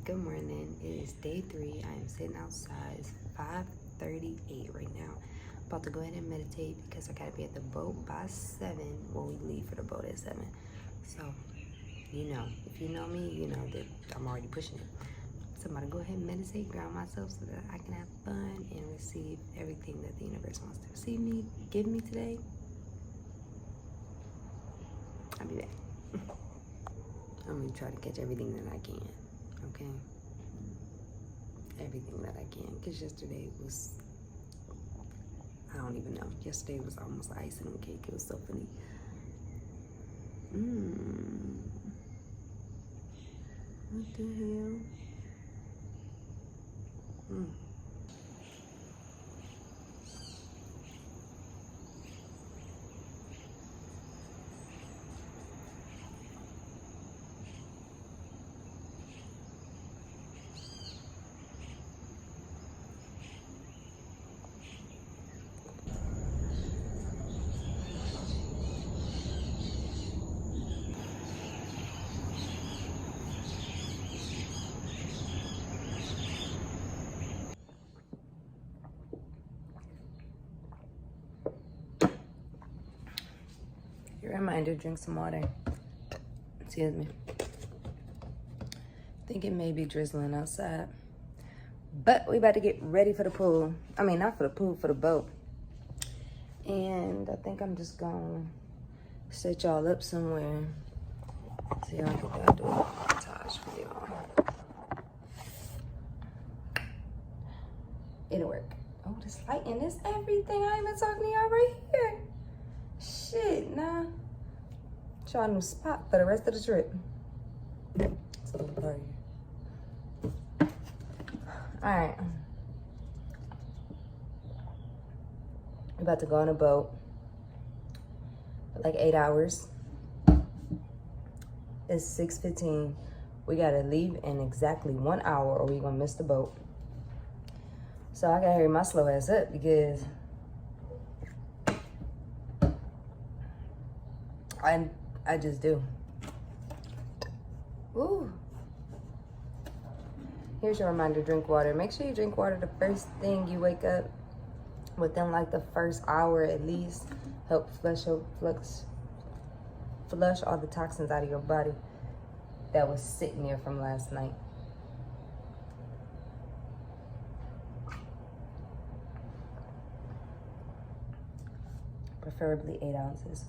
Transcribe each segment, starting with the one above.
Good morning. It is day 3. I am sitting outside. It's 5:38 right now. About to go ahead and meditate because I gotta be at the boat by 7. Well, we leave for the boat at 7. So, if you know me, you know that I'm already pushing it. So I'm gonna go ahead and meditate, ground myself so that I can have fun and receive everything that the universe wants to give me today. I'll be back. I'm gonna try to catch everything that I can, okay? Everything that I can, because yesterday was, I don't even know. Yesterday was almost icing on cake. It was so funny. What the hell? Your reminder, drink some water. Excuse me. I think it may be drizzling outside. But we about to get ready for the pool. I mean, not for the pool, for the boat. And I think I'm just gonna set y'all up somewhere. So y'all can do a montage for y'all. It'll work. Oh, this lighting is everything. I ain't been talking to y'all right here. Shit, nah. Try a new spot for the rest of the trip. It's a little party. Alright. We're about to go on a boat for like 8 hours. It's 6:15. We gotta leave in exactly 1 hour or we're gonna miss the boat. So I gotta hurry my slow ass up because I just do. Ooh. Here's your reminder, drink water. Make sure you drink water the first thing you wake up. Within like the first hour at least. Help flush all the toxins out of your body that was sitting there from last night. Preferably 8 ounces.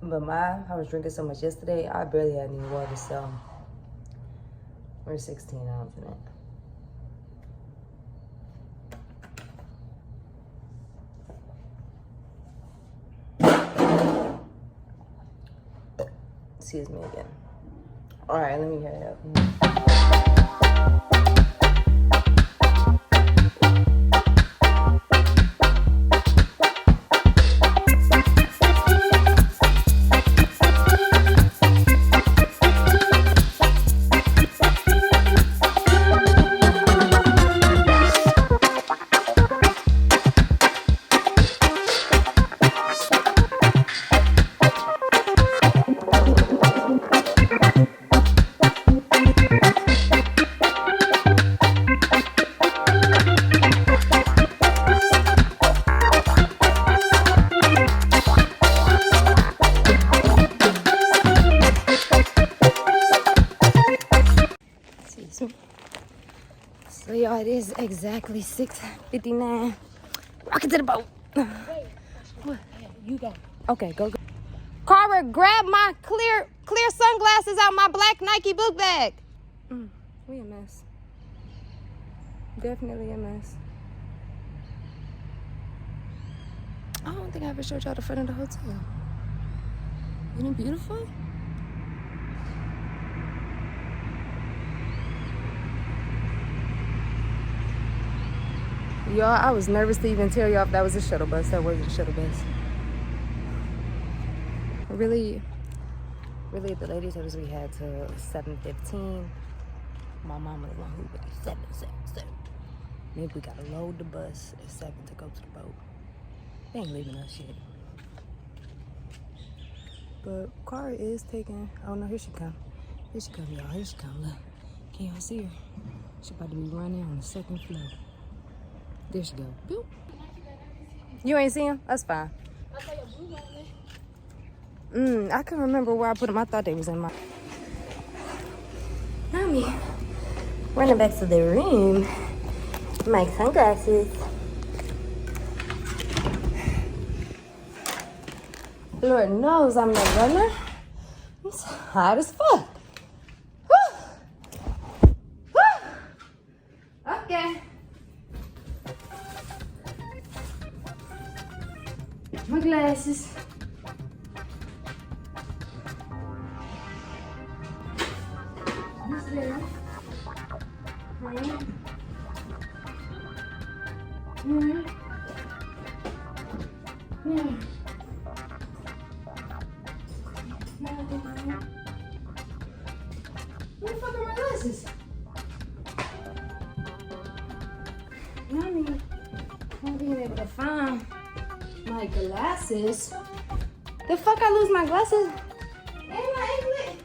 But I was drinking so much yesterday, I barely had any water, so we're 16 ounces in it. Excuse me again. All right, let me hurry up. So y'all, it is exactly 6:59. Walking to the boat. Wait, what? You go. Okay, go. Cara, grab my clear sunglasses out my black Nike book bag. We a mess. Definitely a mess. I don't think I ever showed y'all the front of the hotel. Isn't it beautiful? Y'all, I was nervous to even tell y'all if that was a shuttle bus. That wasn't a shuttle bus. Really, the lady told us we had till 7:15. My mama the one who really 7. Maybe we gotta load the bus at 7 to go to the boat. They ain't leaving us yet. But Cara is taking, oh no, here she come. Here she come, y'all. Here she come, look. Can y'all see her? She about to be running on the second floor. There she go. Boop. You ain't see him? That's fine. I couldn't remember where I put them. I thought they was in my... Mommy, running back to the room. My sunglasses. Lord knows I'm the runner. It's hot as fuck. Woo. Woo. Okay. My glasses. This there. Right. Yeah. Where the fuck are my glasses? Mommy, I'm being able to find my glasses. The fuck I lose my glasses? And my anklet?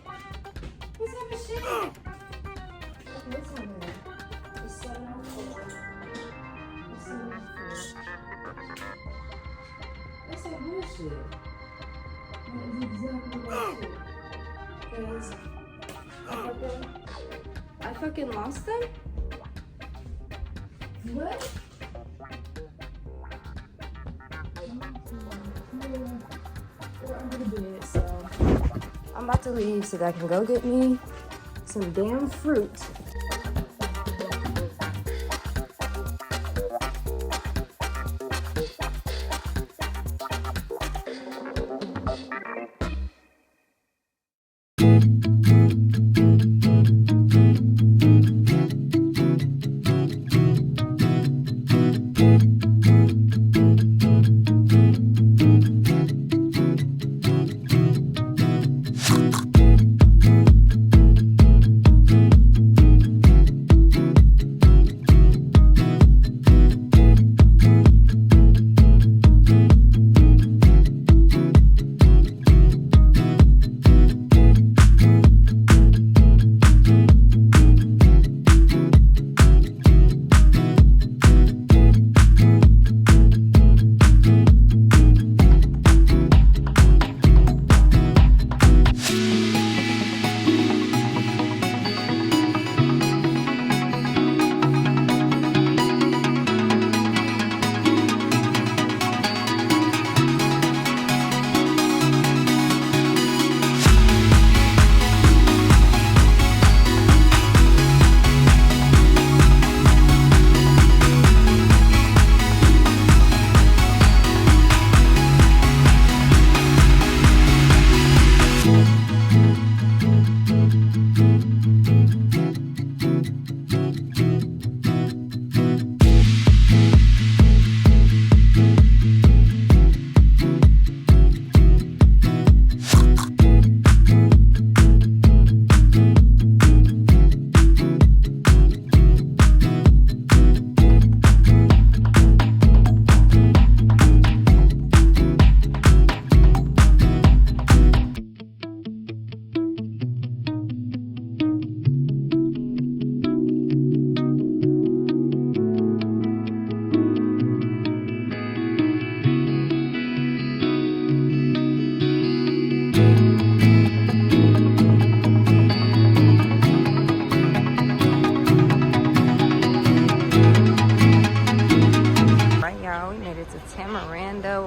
What's up with shit? What's on there? It's 704. It's 704. That's some bullshit. That is exactly bullshit. Because I fucking lost them? What? They're under the bed, so I'm about to leave so that I can go get me some damn fruit.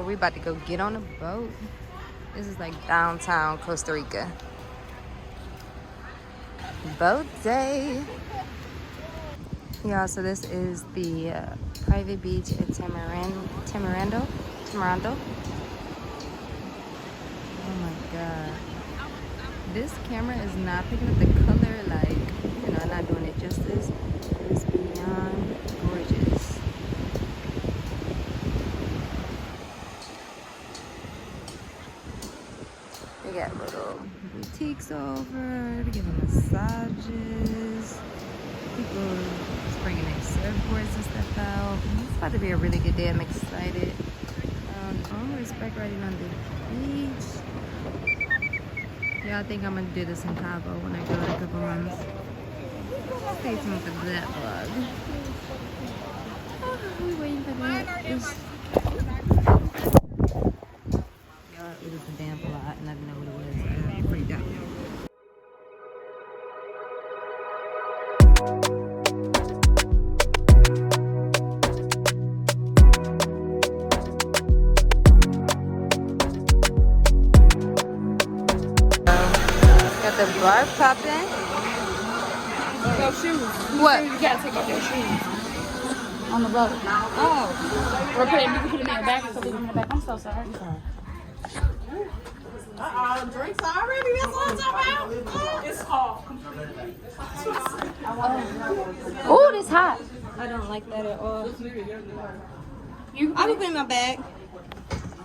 About to go get on a boat. This is like downtown Costa Rica. Boat day. Yeah, so this is the private beach at Tamarando. Oh my god. This camera is not picking up the color, like, you know, not doing it justice. It's beyond gorgeous. They got little boutiques over, they give them massages. People just bringing their surfboards and stuff out. It's about to be a really good day. I'm excited. On respect riding on the beach. Yeah, I think I'm gonna do this in Cabo when I go in a couple months. Stay tuned for that vlog. We waiting for that. Y'all, it was a damn lot, and I didn't know what it was. I freaked out. Got the bar popping. Your shoes. What? You gotta take off your shoes. On the boat. Oh. Or put it, you can put them in your back and put them in the back. I'm so sorry. Drinks already? That's what I'm talking about. It's hot. Oh, this hot. I don't like that at all. You I would put it in my bag.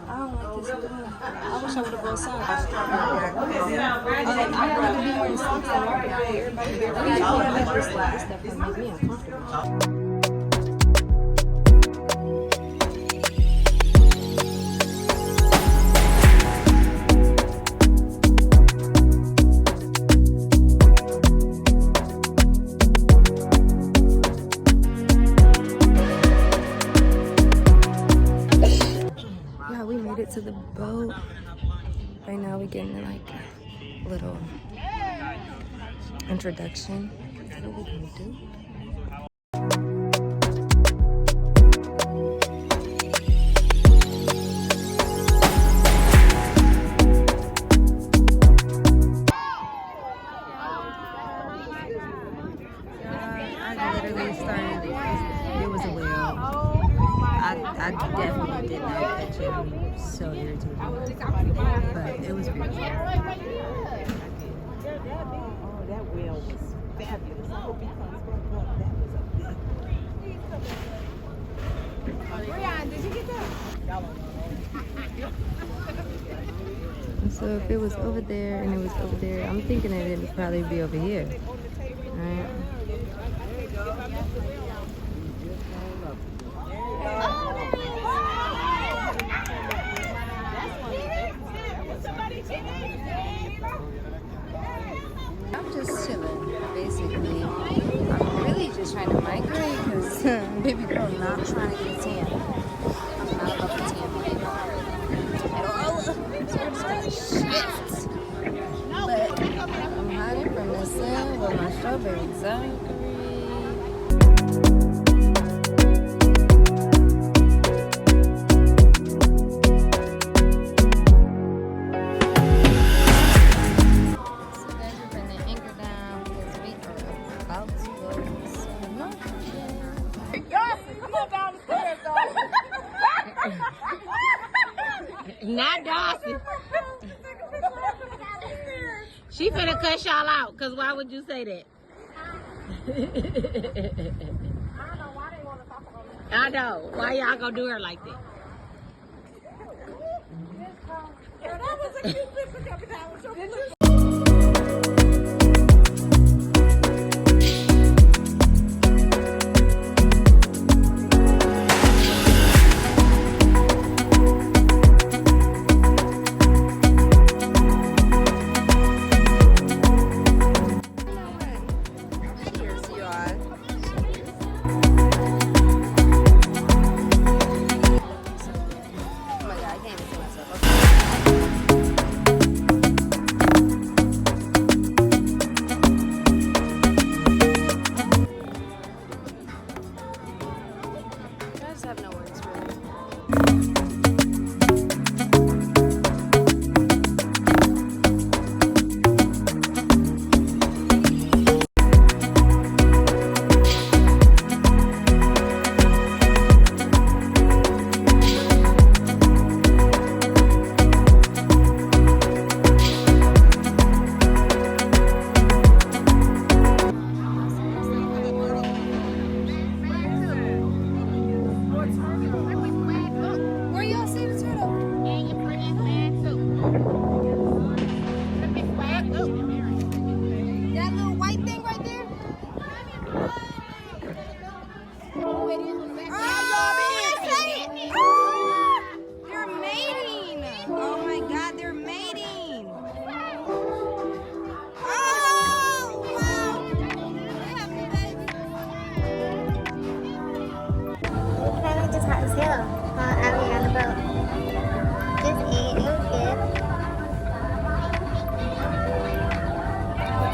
I don't like this at all. I wish I would have brought socks. I gotta be wearing socks and everybody. This stuff can make me uncomfortable. We made it to the boat. Right now we're getting like a little introduction. Is that what we're gonna do? I literally started, it was a whale. I definitely did not catch it. I'm so irritated. But it was beautiful. Oh, that whale was fabulous. I hope he comes back up. That was a big one. Breyon, did you get that? So if it was over there and it was over there, I'm thinking that it would probably be over here. Alright. I'm just chilling, basically. I'm really just trying to migrate because baby girl not trying to get a tan. I'm not about to tan at all. So I'm just gonna shift. But I'm hiding from the sun with my strawberry daiquiri. Not Dawson. She finna cuss y'all out, cause why would you say that? I know. Why y'all gonna do her like that?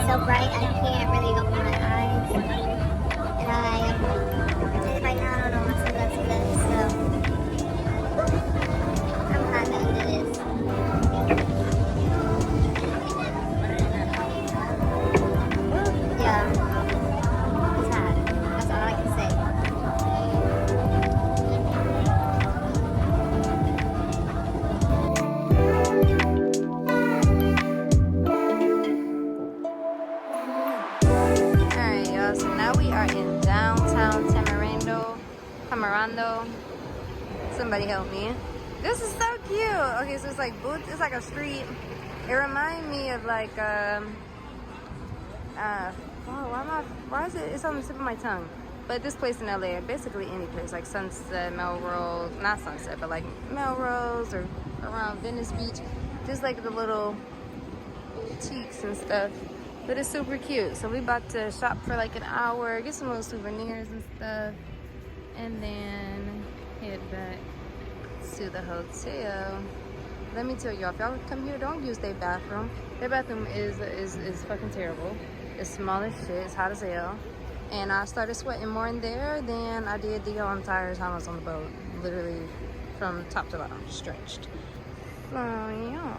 so bright I can't really open my eyes. And right now I don't know my sunglasses is, so I'm hot that it is. Yeah, it's hot. That's all I can say. Alright, y'all, so now we are in downtown Tamarando. Somebody help me. This is so cute. Okay, so it's like booths, it's like a street. It reminds me of like why is it, it's on the tip of my tongue. But this place in LA, basically any place, like Sunset, Melrose, not Sunset, but like Melrose or around Venice Beach. Just like the little boutiques and stuff. But it's super cute. So we about to shop for like an hour, get some little souvenirs and stuff, and then head back to the hotel. Let me tell y'all, if y'all come here, don't use their bathroom. Their bathroom is fucking terrible. It's small as shit, it's hot as hell. And I started sweating more in there than I did the entire time I was on the boat. Literally from top to bottom, stretched. So yeah.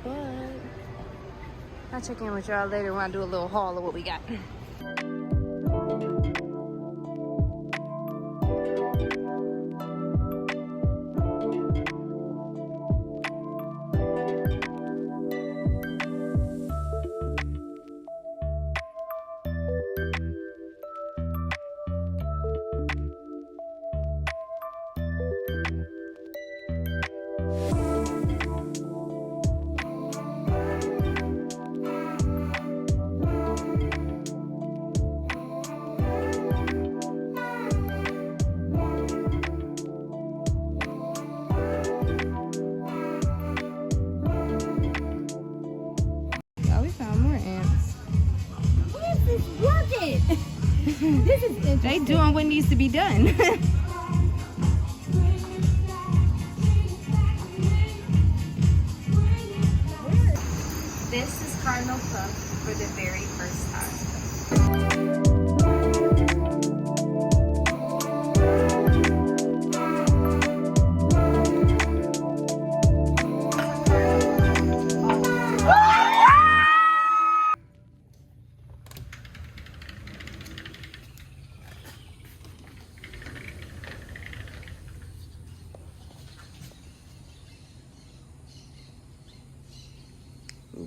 But I'll check in with y'all later when I do a little haul of what we got. Oh, we found more ants. What is this working? This is interesting. They doing what needs to be done. This is Cardinal Puff for the very first time.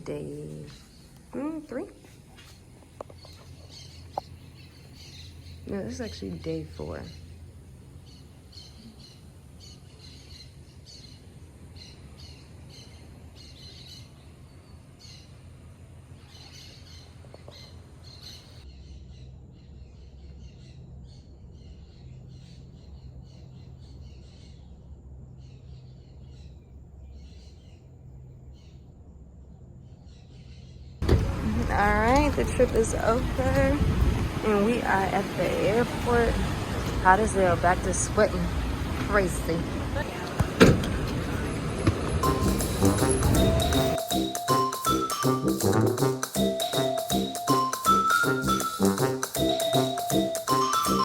Day 3. No, this is actually day 4. Alright, the trip is over and we are at the airport. Hot as hell, back to sweating crazy.